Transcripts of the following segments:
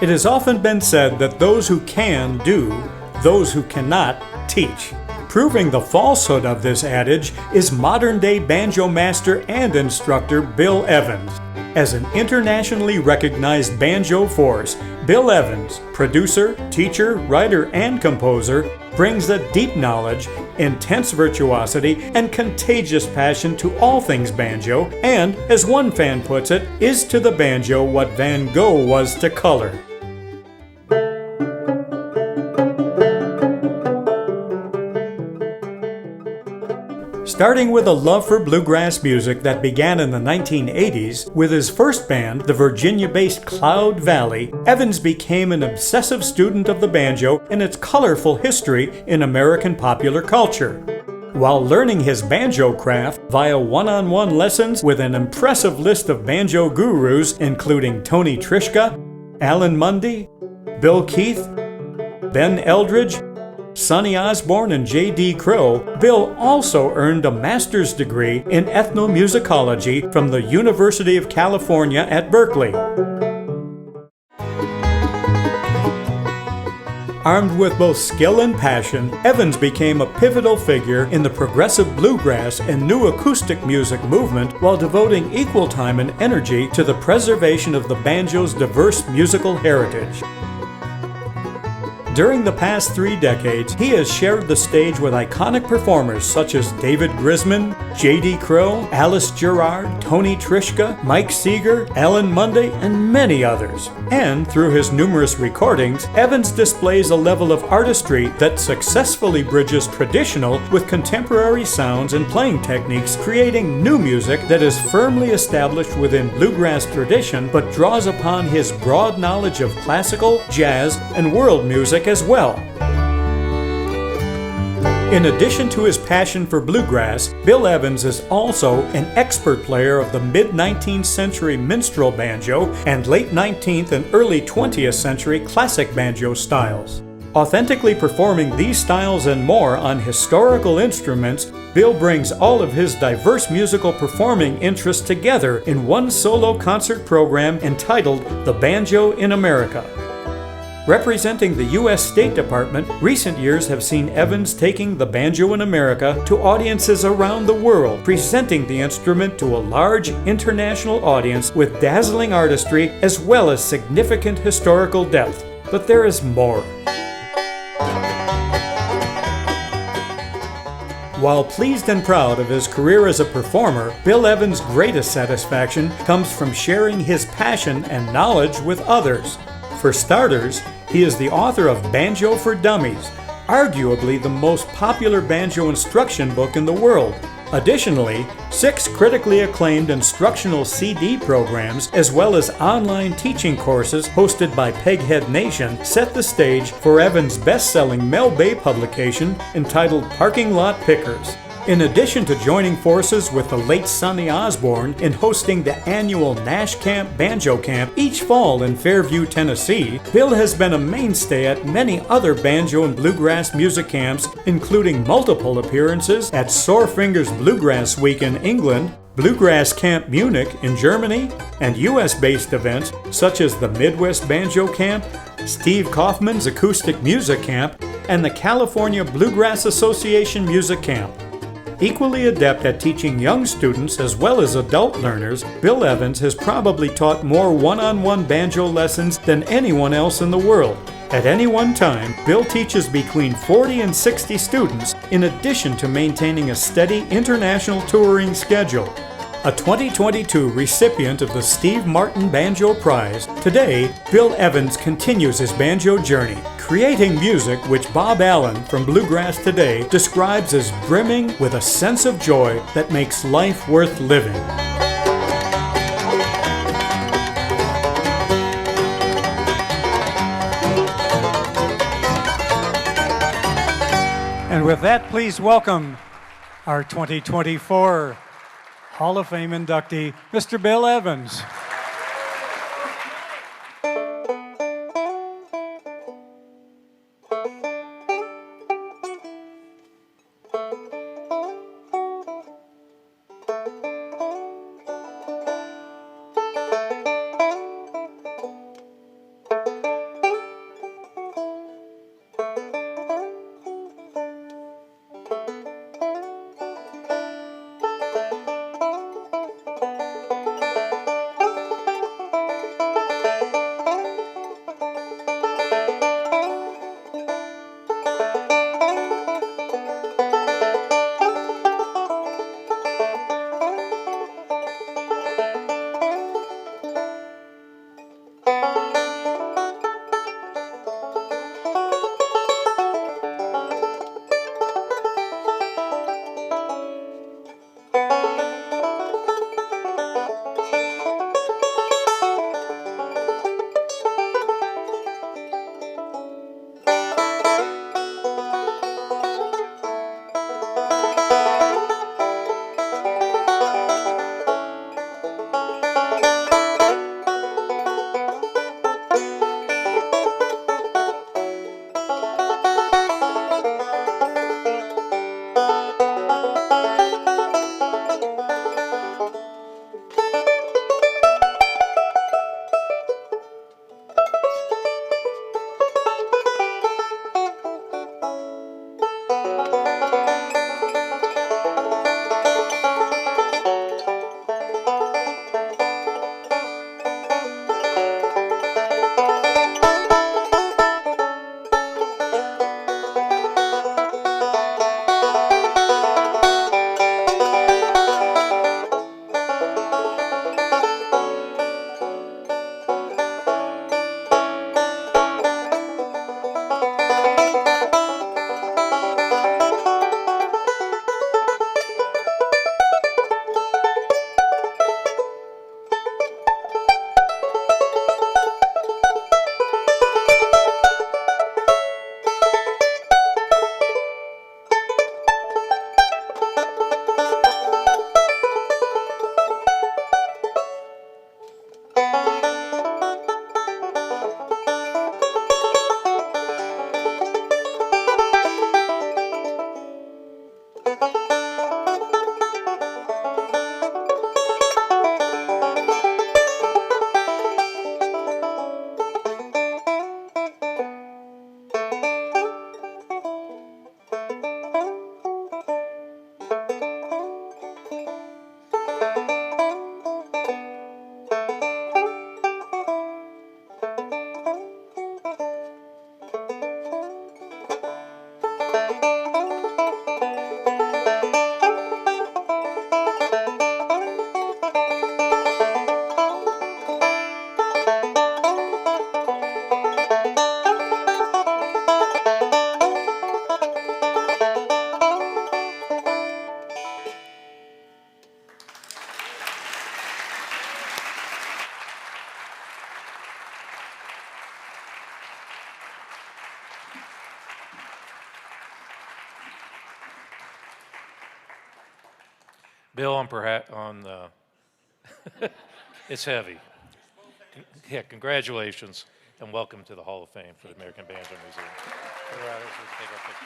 It has often been said that those who can do, those who cannot teach. Proving the falsehood of this adage is modern-day banjo master and instructor Bill Evans. As an internationally recognized banjo force, Bill Evans, producer, teacher, writer, and composer, brings a deep knowledge, intense virtuosity, and contagious passion to all things banjo, and, as one fan puts it, is to the banjo what Van Gogh was to color. Starting with a love for bluegrass music that began in the 1980s, with his first band, the Virginia-based Cloud Valley, Evans became an obsessive student of the banjo and its colorful history in American popular culture. While learning his banjo craft via one-on-one lessons with an impressive list of banjo gurus including Tony Trischka, Alan Mundy, Bill Keith, Ben Eldridge, Sonny Osborne, and J.D. Crowe, Bill also earned a master's degree in ethnomusicology from the University of California at Berkeley. Armed with both skill and passion, Evans became a pivotal figure in the progressive bluegrass and new acoustic music movement while devoting equal time and energy to the preservation of the banjo's diverse musical heritage. During the past 3 decades, he has shared the stage with iconic performers such as David Grisman, J.D. Crowe, Alice Gerrard, Tony Trischka, Mike Seeger, Alan Mundy, and many others. And through his numerous recordings, Evans displays a level of artistry that successfully bridges traditional with contemporary sounds and playing techniques, creating new music that is firmly established within bluegrass tradition but draws upon his broad knowledge of classical, jazz, and world music as well. In addition to his passion for bluegrass, Bill Evans is also an expert player of the mid-19th century minstrel banjo and late 19th and early 20th century classic banjo styles. Authentically performing these styles and more on historical instruments, Bill brings all of his diverse musical performing interests together in one solo concert program entitled The Banjo in America. Representing the U.S. State Department, recent years have seen Evans taking the banjo in America to audiences around the world, presenting the instrument to a large international audience with dazzling artistry as well as significant historical depth. But there is more. While pleased and proud of his career as a performer, Bill Evans' greatest satisfaction comes from sharing his passion and knowledge with others. For starters, he is the author of Banjo for Dummies, arguably the most popular banjo instruction book in the world. Additionally, 6 critically acclaimed instructional CD programs, as well as online teaching courses hosted by Peghead Nation, set the stage for Evans' best-selling Mel Bay publication entitled Parking Lot Pickers. In addition to joining forces with the late Sonny Osborne in hosting the annual Nash Camp Banjo Camp each fall in Fairview, Tennessee, Bill has been a mainstay at many other banjo and bluegrass music camps, including multiple appearances at Sore Fingers Bluegrass Week in England, Bluegrass Camp Munich in Germany, and U.S.-based events such as the Midwest Banjo Camp, Steve Kaufman's Acoustic Music Camp, and the California Bluegrass Association Music Camp. Equally adept at teaching young students as well as adult learners, Bill Evans has probably taught more one-on-one banjo lessons than anyone else in the world. At any one time, Bill teaches between 40 and 60 students, in addition to maintaining a steady international touring schedule. A 2022 recipient of the Steve Martin Banjo Prize, today, Bill Evans continues his banjo journey, creating music which Bob Allen from Bluegrass Today describes as brimming with a sense of joy that makes life worth living. And with that, please welcome our 2024 Hall of Fame inductee, Mr. Bill Evans. Bill, it's heavy. Yeah, congratulations and welcome to the Hall of Fame for the American Banjo Museum. All right, let's take our picture.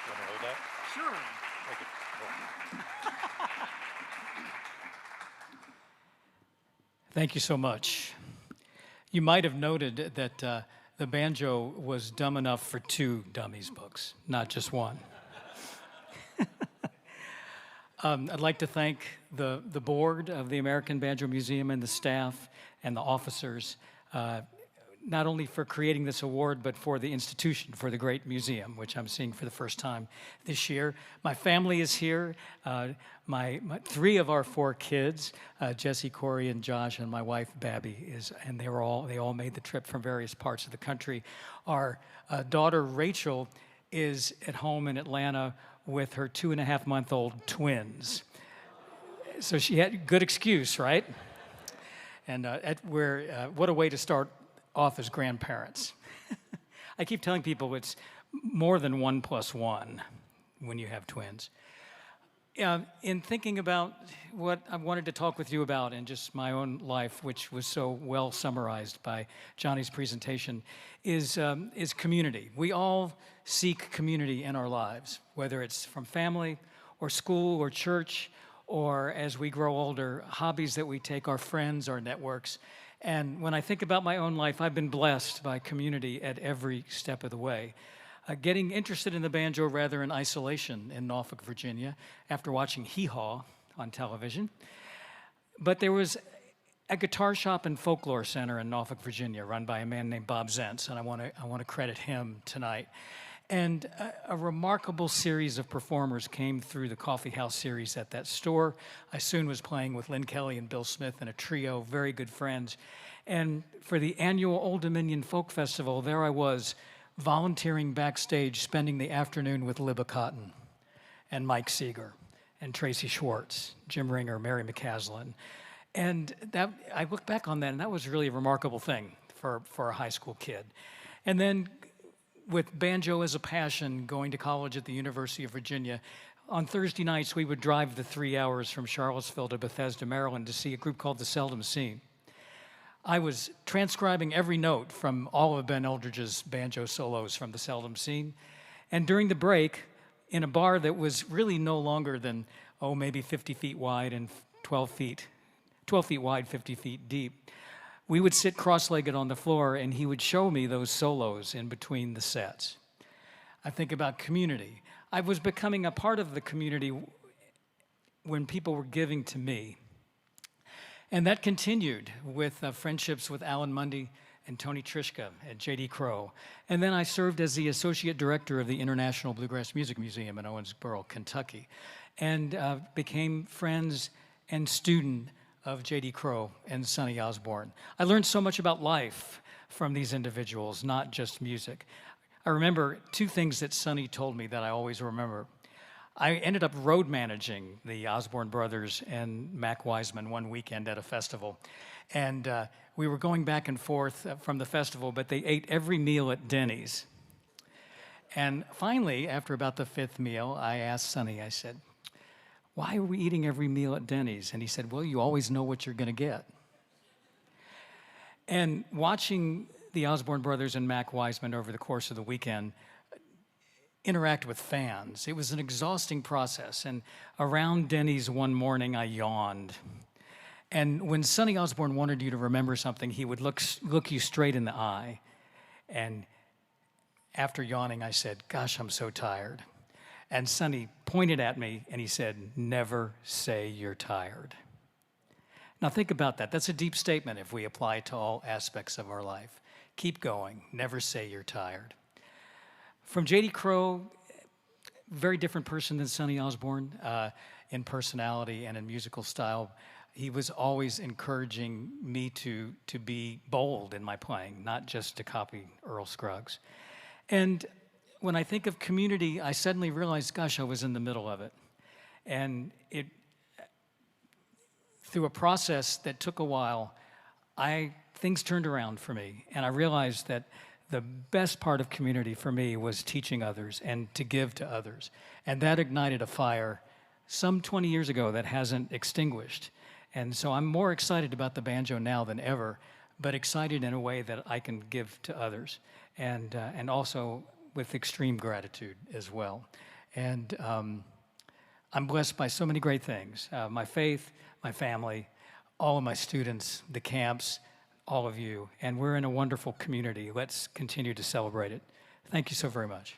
You want to hold that? Sure. Thank you so much. You might have noted that the banjo was dumb enough for 2 dummies books, not just one. I'd like to thank the board of the American Banjo Museum and the staff and the officers, not only for creating this award, but for the institution, for the great museum, which I'm seeing for the first time this year. My family is here. My 3 of our 4 kids, Jesse, Corey, and Josh, and my wife, Babby, and they all made the trip from various parts of the country. Our daughter, Rachel, is at home in Atlanta with her 2.5-month-old twins. So she had a good excuse, right? And what a way to start off as grandparents. I keep telling people it's more than 1 + 1 when you have twins. In thinking about what I wanted to talk with you about in just my own life, which was so well summarized by Johnny's presentation, is community. We all seek community in our lives, whether it's from family or school or church, or as we grow older, hobbies that we take, our friends, our networks. And when I think about my own life, I've been blessed by community at every step of the way. Getting interested in the banjo rather in isolation in Norfolk, Virginia, after watching Hee Haw on television. But there was a guitar shop and folklore center in Norfolk, Virginia, run by a man named Bob Zentz, and I want to credit him tonight. And a remarkable series of performers came through the Coffee House series at that store. I soon was playing with Lynn Kelly and Bill Smith and a trio, very good friends. And for the annual Old Dominion Folk Festival, there I was, volunteering backstage, spending the afternoon with Libba Cotton and Mike Seeger and Tracy Schwartz, Jim Ringer, Mary McCaslin. And I look back on that, and that was really a remarkable thing for a high school kid. And then with banjo as a passion, going to college at the University of Virginia, on Thursday nights we would drive the 3 hours from Charlottesville to Bethesda, Maryland to see a group called the Seldom Seen. I was transcribing every note from all of Ben Eldridge's banjo solos from the Seldom Seen. And during the break, in a bar that was really no longer than, maybe 50 feet wide and 12 feet wide, 50 feet deep, we would sit cross-legged on the floor and he would show me those solos in between the sets. I think about community. I was becoming a part of the community when people were giving to me. And that continued with friendships with Alan Mundy and Tony Trischka and J.D. Crowe. And then I served as the associate director of the International Bluegrass Music Museum in Owensboro, Kentucky, and became friends and student of J.D. Crowe and Sonny Osborne. I learned so much about life from these individuals, not just music. I remember 2 things that Sonny told me that I always remember. I ended up road managing the Osborne brothers and Mac Wiseman one weekend at a festival. And we were going back and forth from the festival, but they ate every meal at Denny's. And finally, after about the 5th meal, I asked Sonny, I said, "Why are we eating every meal at Denny's?" And he said, "Well, you always know what you're going to get." And watching the Osborne brothers and Mac Wiseman over the course of the weekend interact with fans, it was an exhausting process. And around Denny's one morning, I yawned. And when Sonny Osborne wanted you to remember something, he would look you straight in the eye. And after yawning, I said, "Gosh, I'm so tired." And Sonny pointed at me and he said, "Never say you're tired." Now think about that. That's a deep statement if we apply it to all aspects of our life. Keep going. Never say you're tired. From J.D. Crowe, very different person than Sonny Osborne in personality and in musical style. He was always encouraging me to be bold in my playing, not just to copy Earl Scruggs. And when I think of community, I suddenly realized, gosh, I was in the middle of it. And through a process that took a while, things turned around for me. And I realized that the best part of community for me was teaching others and to give to others. And that ignited a fire some 20 years ago that hasn't extinguished. And so I'm more excited about the banjo now than ever, but excited in a way that I can give to others, and also with extreme gratitude as well. And I'm blessed by so many great things. My faith, my family, all of my students, the camps, all of you. And we're in a wonderful community. Let's continue to celebrate it. Thank you so very much.